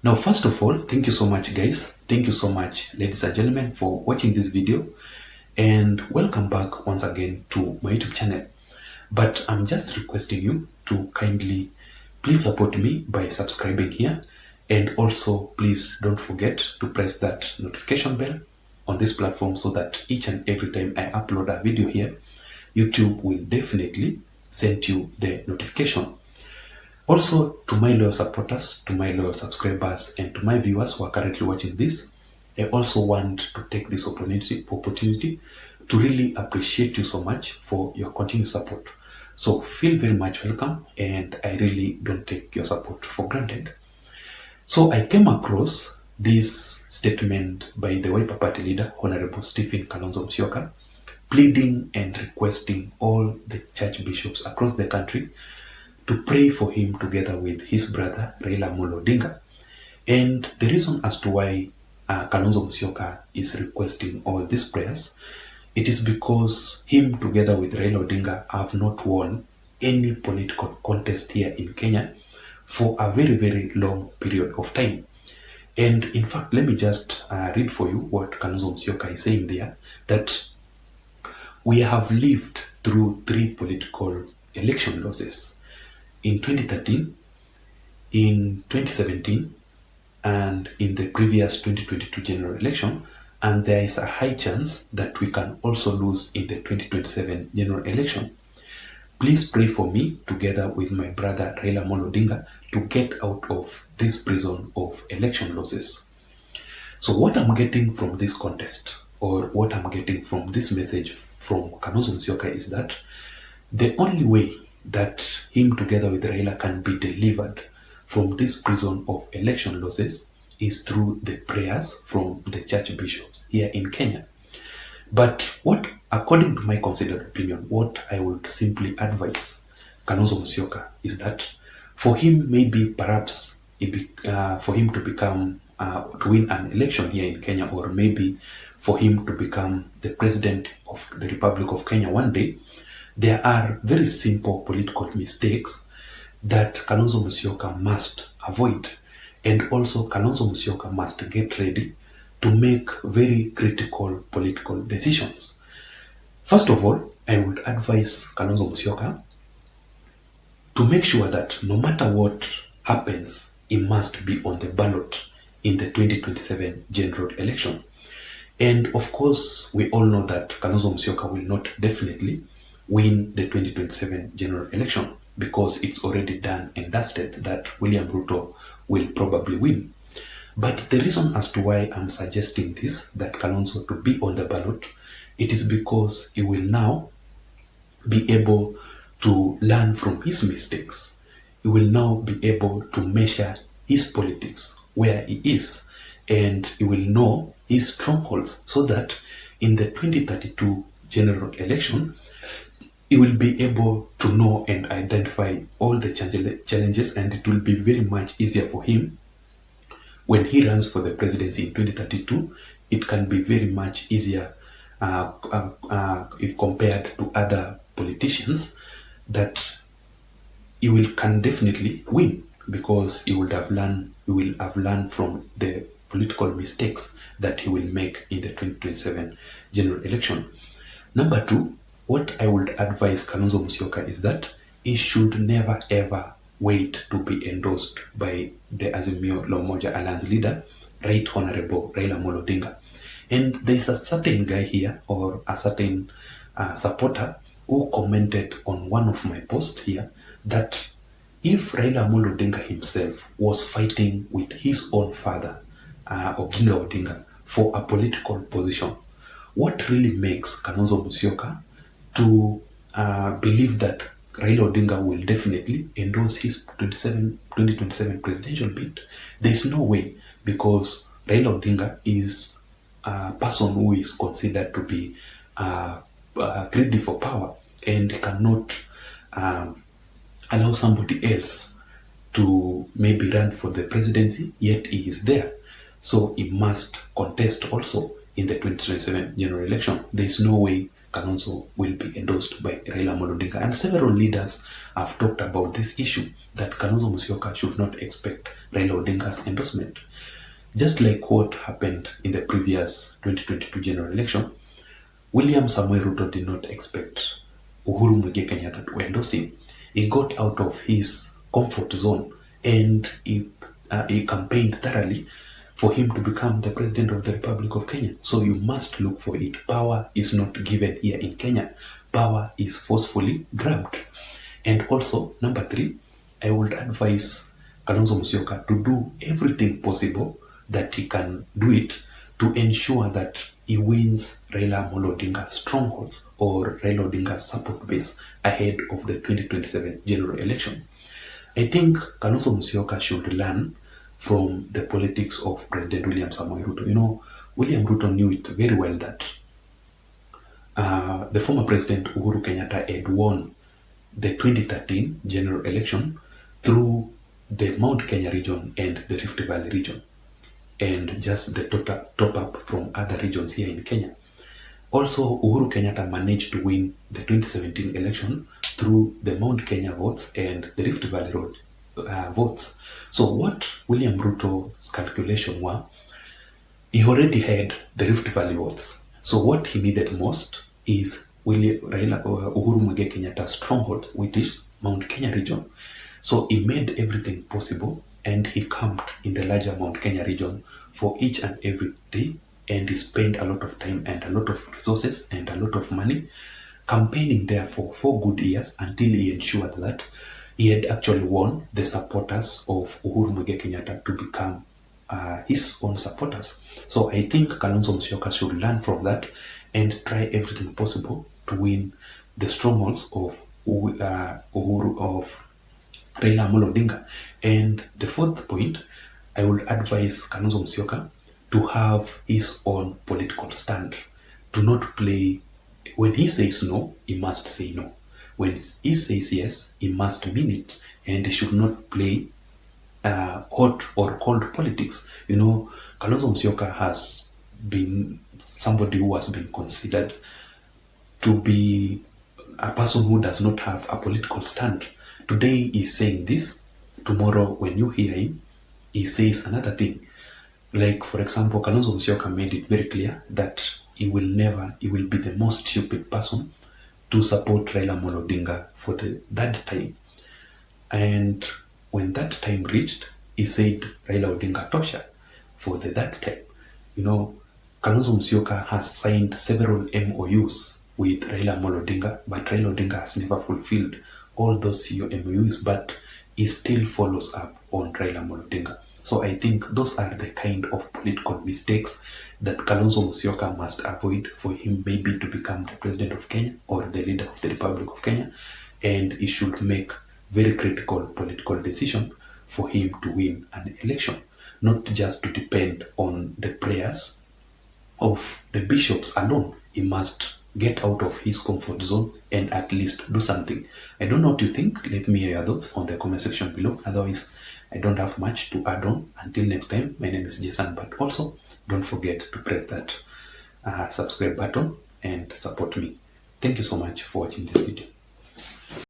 Now, first of all, thank you so much, guys. Thank you so much, ladies and gentlemen, for watching this video. And welcome back once again to my YouTube channel. But I'm just requesting you to kindly please support me by subscribing here. And also, please don't forget to press that notification bell on this platform so that each and every time I upload a video here, YouTube will definitely send you the notification. Also, to my loyal supporters, to my loyal subscribers, and to my viewers who are currently watching this, I also want to take this opportunity to really appreciate you so much for your continued support. So feel very much welcome, and I really don't take your support for granted. So I came across this statement by the Wiper Party leader, Honorable Stephen Kalonzo Musyoka, pleading and requesting all the church bishops across the country to pray for him together with his brother Raila Odinga. And the reason as to why Kalonzo Musyoka is requesting all these prayers, it is because him together with Raila Odinga have not won any political contest here in Kenya for a very, very long period of time. And in fact, let me just read for you what Kalonzo Musyoka is saying there, that we have lived through 3 political election losses. In 2013, in 2017, and in the previous 2022 general election, and there is a high chance that we can also lose in the 2027 general election. Please pray for me together with my brother Raila Odinga to get out of this prison of election losses. So what I'm getting from this contest, or what I'm getting from this message from Kalonzo Musyoka, is that the only way that him together with Raila can be delivered from this prison of election losses is through the prayers from the church bishops here in Kenya. But what, according to my considered opinion, what I would simply advise Kalonzo Musyoka is that for him, maybe perhaps for him to become to win an election here in Kenya, or maybe for him to become the president of the Republic of Kenya one day, there are very simple political mistakes that Kalonzo Musyoka must avoid. And also Kalonzo Musyoka must get ready to make very critical political decisions. First of all, I would advise Kalonzo Musyoka to make sure that no matter what happens, he must be on the ballot in the 2027 general election. And of course, we all know that Kalonzo Musyoka will not definitely win the 2027 general election, because it's already done and dusted that William Ruto will probably win. But the reason as to why I'm suggesting this, that Kalonzo to be on the ballot, it is because he will now be able to learn from his mistakes. He will now be able to measure his politics where he is, and he will know his strongholds, so that in the 2032 general election, he will be able to know and identify all the challenges, and it will be very much easier for him when he runs for the presidency in 2032. It can be very much easier if compared to other politicians, that he can definitely win, because he will have learned from the political mistakes that he will make in the 2027 general election. Number 2, what I would advise Kalonzo Musyoka is that he should never ever wait to be endorsed by the Azimio la Umoja Alliance leader, Right Honorable Raila Odinga. And there's a certain guy here, or a certain supporter, who commented on one of my posts here that if Raila Odinga himself was fighting with his own father, Oginga Odinga, for a political position, what really makes Kalonzo Musyoka to believe that Raila Odinga will definitely endorse his 2027 presidential bid? There is no way, because Raila Odinga is a person who is considered to be greedy for power, and cannot allow somebody else to maybe run for the presidency, yet he is there. So he must contest also in the 2027 general election. There is no way Kalonzo will be endorsed by Raila Odinga. And several leaders have talked about this issue, that Kalonzo Musyoka should not expect Raila Odinga's endorsement. Just like what happened in the previous 2022 general election, William Samoei Ruto did not expect Uhuru Muigai Kenyatta to endorse him. He got out of his comfort zone and he campaigned thoroughly for him to become the president of the Republic of Kenya. So you must look for it. Power is not given here in Kenya. Power is forcefully grabbed. And also, number 3, I would advise Kalonzo Musyoka to do everything possible that he can do it to ensure that he wins Raila Odinga's strongholds or Raila Odinga's support base ahead of the 2027 general election. I think Kalonzo Musyoka should learn from the politics of President William Samoei Ruto. You know, William Ruto knew it very well that the former President Uhuru Kenyatta had won the 2013 general election through the Mount Kenya region and the Rift Valley region, and just the top up from other regions here in Kenya. Also, Uhuru Kenyatta managed to win the 2017 election through the Mount Kenya votes and the Rift Valley Road votes. So what William Ruto's calculation were, he already had the Rift Valley votes. So what he needed most is Uhuru Muigai Kenyatta's stronghold, which is Mount Kenya region. So he made everything possible and he camped in the larger Mount Kenya region for each and every day, and he spent a lot of time and a lot of resources and a lot of money campaigning there for 4 good years until he ensured that he had actually won the supporters of Uhuru Muigai Kenyatta to become his own supporters. So I think Kalonzo Musyoka should learn from that and try everything possible to win the strongholds of Raila Odinga. And the 4th point, I would advise Kalonzo Musyoka to have his own political stand, to not play. When he says no, he must say no. When he says yes, he must mean it, and he should not play hot or cold politics. You know, Kalonzo Musyoka has been somebody who has been considered to be a person who does not have a political stand. Today he's saying this, tomorrow when you hear him, he says another thing. Like, for example, Kalonzo Musyoka made it very clear that he will be the most stupid person to support Raila Odinga for the that time. And when that time reached, he said Raila Odinga tosha for the that time. You know, Kalonzo Musyoka has signed several MOUs with Raila Odinga, but Raila Odinga has never fulfilled all those MOUs, but he still follows up on Raila Odinga. So I think those are the kind of political mistakes that Kalonzo Musyoka must avoid for him maybe to become the president of Kenya or the leader of the Republic of Kenya, and he should make very critical political decision for him to win an election, not just to depend on the prayers of the bishops alone. He must get out of his comfort zone and at least do something. I don't know what you think. Let me hear your thoughts on the comment section below. Otherwise, I don't have much to add on. Until next time, my name is Json, but also don't forget to press that subscribe button and support me. Thank you so much for watching this video.